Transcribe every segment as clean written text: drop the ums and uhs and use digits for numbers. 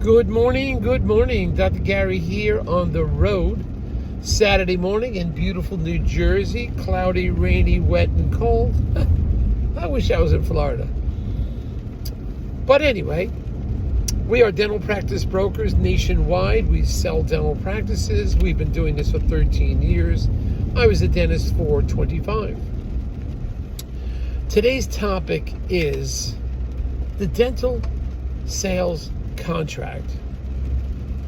Good morning, Dr. Gary here on the road. Saturday morning in beautiful New Jersey, cloudy, rainy, wet, and cold. I wish I was in Florida. But anyway, we are dental practice brokers nationwide. We sell dental practices. We've been doing this for 13 years. I was a dentist for 25. Today's topic is the dental sales contract.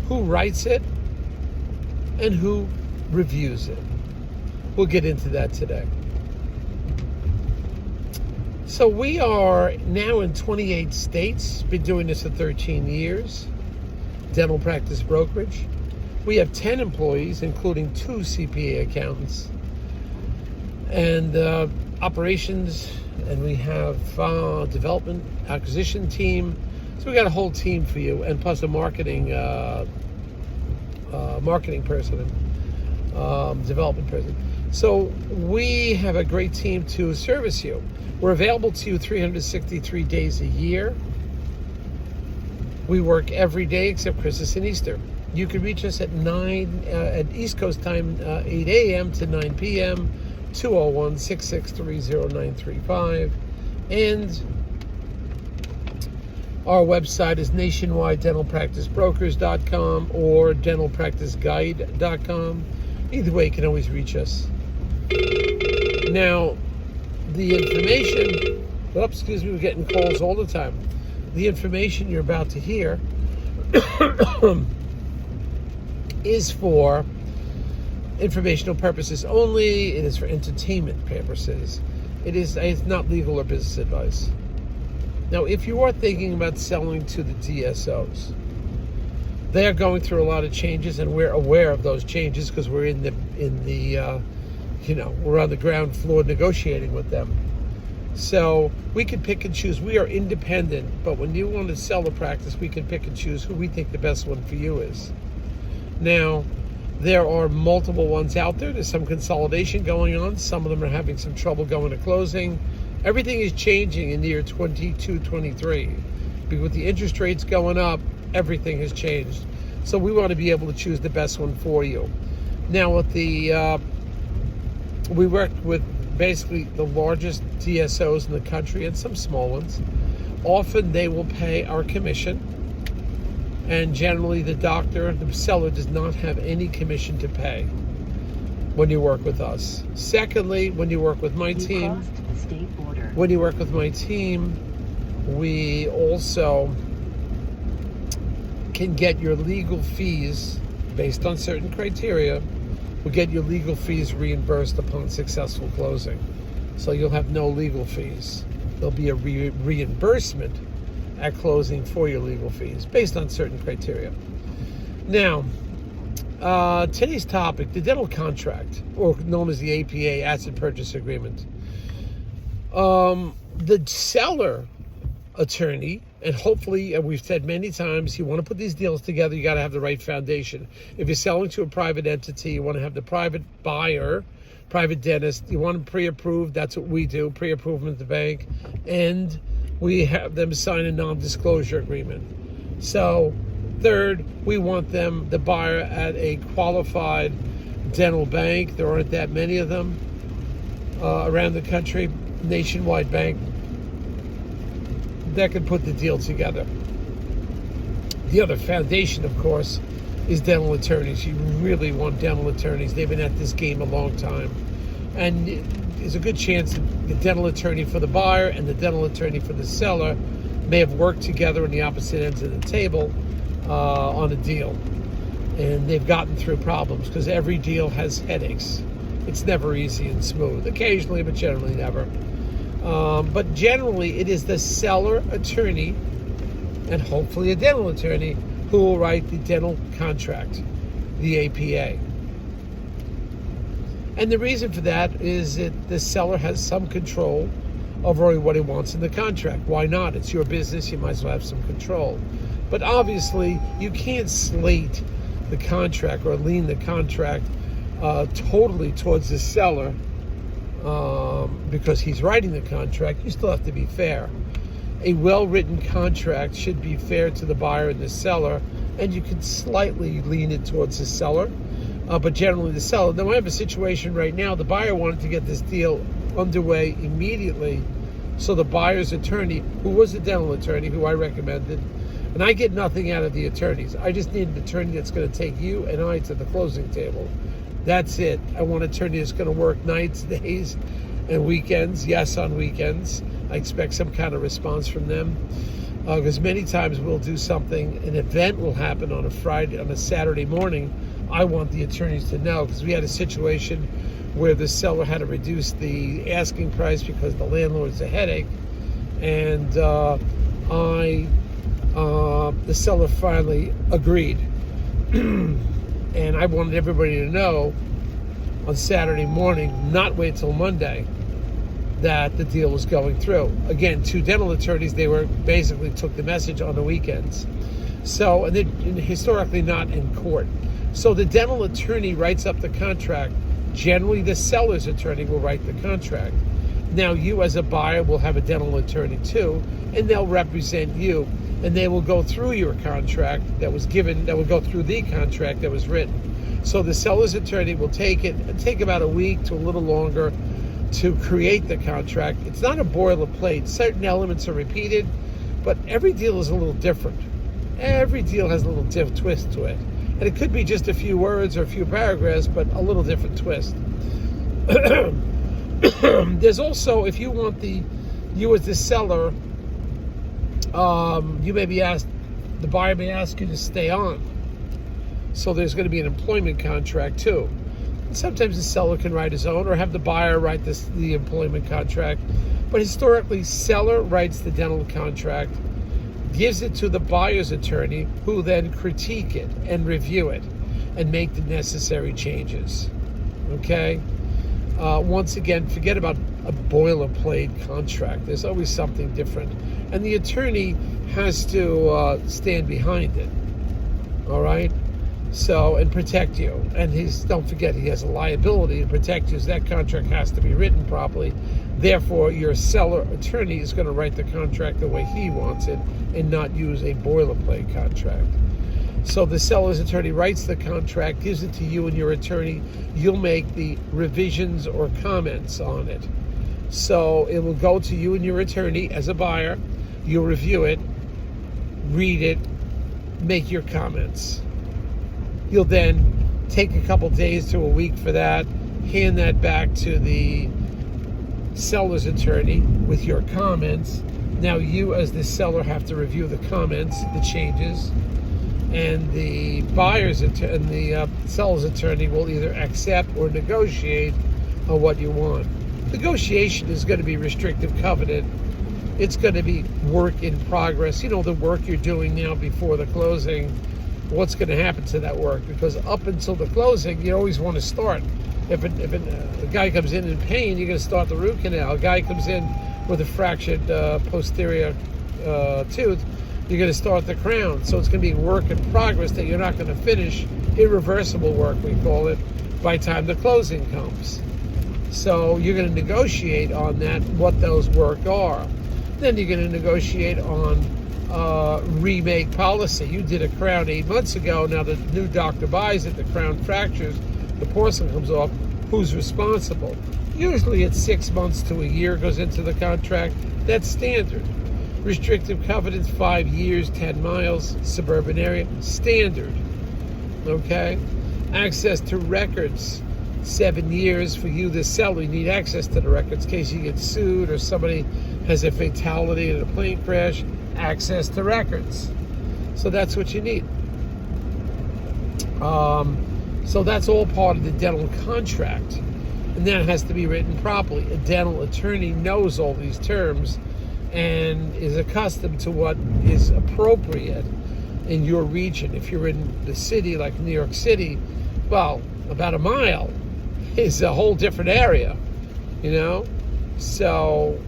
Who writes it and who reviews it? We'll get into that today. So we are now in 28 states, been doing this for 13 years, dental practice brokerage. We have 10 employees, including 2 CPA accountants, and operations, and we have development acquisition team. So we got a whole team for you, and plus a marketing person, development person. So we have a great team to service you. We're available to you 363 days a year. We work every day except Christmas and Easter. You can reach us at at East Coast time, 8 a.m. to 9 p.m., 201-663-0935, and our website is nationwidedentalpracticebrokers.com or dentalpracticeguide.com. Either way, you can always reach us. Now, the information, we're getting calls all the time. The information you're about to hear is for informational purposes only. It is for entertainment purposes. It's not legal or business advice. Now, if you are thinking about selling to the DSOs, they are going through a lot of changes, and we're aware of those changes because we're we're on the ground floor negotiating with them. So we can pick and choose. We are independent, but when you want to sell a practice, we can pick and choose who we think the best one for you is. Now, there are multiple ones out there. There's some consolidation going on. Some of them are having some trouble going to closing. Everything is changing in the year 22-23. Because with the interest rates going up, everything has changed. So we want to be able to choose the best one for you. Now, with we work with basically the largest DSOs in the country and some small ones. Often they will pay our commission. And generally the seller does not have any commission to pay when you work with us. Secondly, when you work with my team, we also can get your legal fees based on certain criteria. We'll get your legal fees reimbursed upon successful closing. So you'll have no legal fees. There'll be a reimbursement at closing for your legal fees based on certain criteria. Now, today's topic, the dental contract, or known as the APA, Asset Purchase Agreement. The seller attorney, and hopefully, and we've said many times, you want to put these deals together, you got to have the right foundation. If you're selling to a private entity, you want to have the private buyer, private dentist, you want them pre-approved. That's what we do, pre-approve them at the bank, and we have them sign a non-disclosure agreement. So, third, we want them, the buyer, at a qualified dental bank. There aren't that many of them around the country, nationwide bank, that can put the deal together. The other foundation, of course, is dental attorneys. You really want dental attorneys. They've been at this game a long time. And there's a good chance that the dental attorney for the buyer and the dental attorney for the seller may have worked together on the opposite ends of the table on a deal. And they've gotten through problems because every deal has headaches. It's never easy and smooth. Occasionally, but generally never. But generally, it is the seller attorney and hopefully a dental attorney who will write the dental contract, the APA. And the reason for that is that the seller has some control over what he wants in the contract. Why not? It's your business. You might as well have some control. But obviously, you can't slate the contract or lean the contract totally towards the seller because he's writing the contract. You still have to be fair. A well-written contract should be fair to the buyer and the seller, and you can slightly lean it towards the seller, but generally the seller. Now I have a situation right now, the buyer wanted to get this deal underway immediately, so the buyer's attorney, who was a dental attorney, who I recommended, and I get nothing out of the attorneys. I just need an attorney that's going to take you and I to the closing table. That's it. I want an attorney that's going to work nights, days, and weekends. Yes, on weekends. I expect some kind of response from them. Because many times we'll do something, an event will happen on a Saturday morning. I want the attorneys to know, because we had a situation where the seller had to reduce the asking price because the landlord's a headache, and the seller finally agreed. And I wanted everybody to know on Saturday morning, not wait till Monday, that the deal was going through. Again, 2 dental attorneys, they were basically took the message on the weekends. So, and they're historically not in court. So the dental attorney writes up the contract. Generally, the seller's attorney will write the contract. Now, you as a buyer will have a dental attorney too, and they'll represent you, and they will go through your contract that was given, that will go through the contract that was written. So the seller's attorney will take about a week to a little longer to create the contract. It's not a boilerplate. Certain elements are repeated, but every deal is a little different. Every deal has a little twist to it. And it could be just a few words or a few paragraphs, but a little different twist. There's also, if you want you as the seller, you may be asked, the buyer may ask you to stay on. So there's going to be an employment contract too. Sometimes the seller can write his own, or have the buyer write the employment contract. But historically, seller writes the dental contract, gives it to the buyer's attorney, who then critique it and review it and make the necessary changes. Okay? Once again, forget about a boilerplate contract. There's always something different. And the attorney has to stand behind it. All right? So, and protect you. And don't forget, he has a liability to protect you. So that contract has to be written properly. Therefore, your seller attorney is going to write the contract the way he wants it and not use a boilerplate contract. So the seller's attorney writes the contract, gives it to you and your attorney. You'll make the revisions or comments on it. So it will go to you and your attorney as a buyer. You'll review it, read it, make your comments. You'll then take a couple days to a week for that, hand that back to the seller's attorney with your comments. Now you as the seller have to review the comments, the changes, and the buyer's and the seller's attorney will either accept or negotiate on what you want. Negotiation is going to be restrictive covenant. It's going to be work in progress. You know, the work you're doing now before the closing, what's going to happen to that work? Because up until the closing, you always want to start. If a guy comes in pain, you're going to start the root canal. A guy comes in with a fractured posterior tooth, you're going to start the crown. So it's going to be work in progress that you're not going to finish, irreversible work, we call it, by the time the closing comes. So you're going to negotiate on that, what those work are. Then you're going to negotiate on remake policy. You did a crown 8 months ago. Now the new doctor buys it, the crown fractures, the porcelain comes off. Who's responsible? Usually it's 6 months to a year goes into the contract. That's standard. Restrictive covenants, 5 years, 10 miles, suburban area, standard. Okay? Access to records, 7 years for you, the seller. You need access to the records in case you get sued or somebody has a fatality in a plane crash. Access to records. So that's what you need. So that's all part of the dental contract. And that has to be written properly. A dental attorney knows all these terms and is accustomed to what is appropriate in your region. If you're in the city like New York City, well, about a mile is a whole different area, you know? So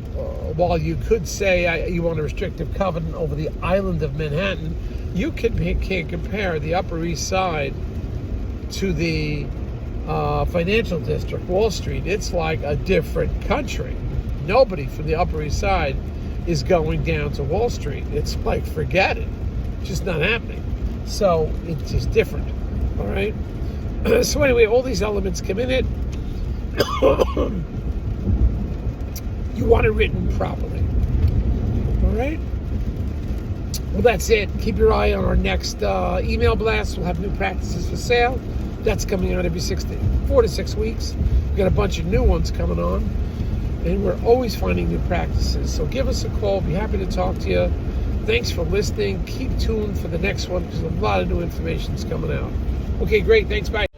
while you could say you want a restrictive covenant over the island of Manhattan, you can't compare the Upper East Side to the financial district, Wall Street. It's like a different country. Nobody from the Upper East Side is going down to Wall Street. It's like, forget it. It's just not happening. So it's just different. All right. So anyway, all these elements come in it. You want it written properly. All right. Well, that's it. Keep your eye on our next email blast. We'll have new practices for sale. That's coming out every 4 to 6 weeks. We've got a bunch of new ones coming on, and we're always finding new practices. So give us a call. Be happy to talk to you. Thanks for listening. Keep tuned for the next one because a lot of new information is coming out. Okay, great. Thanks. Bye.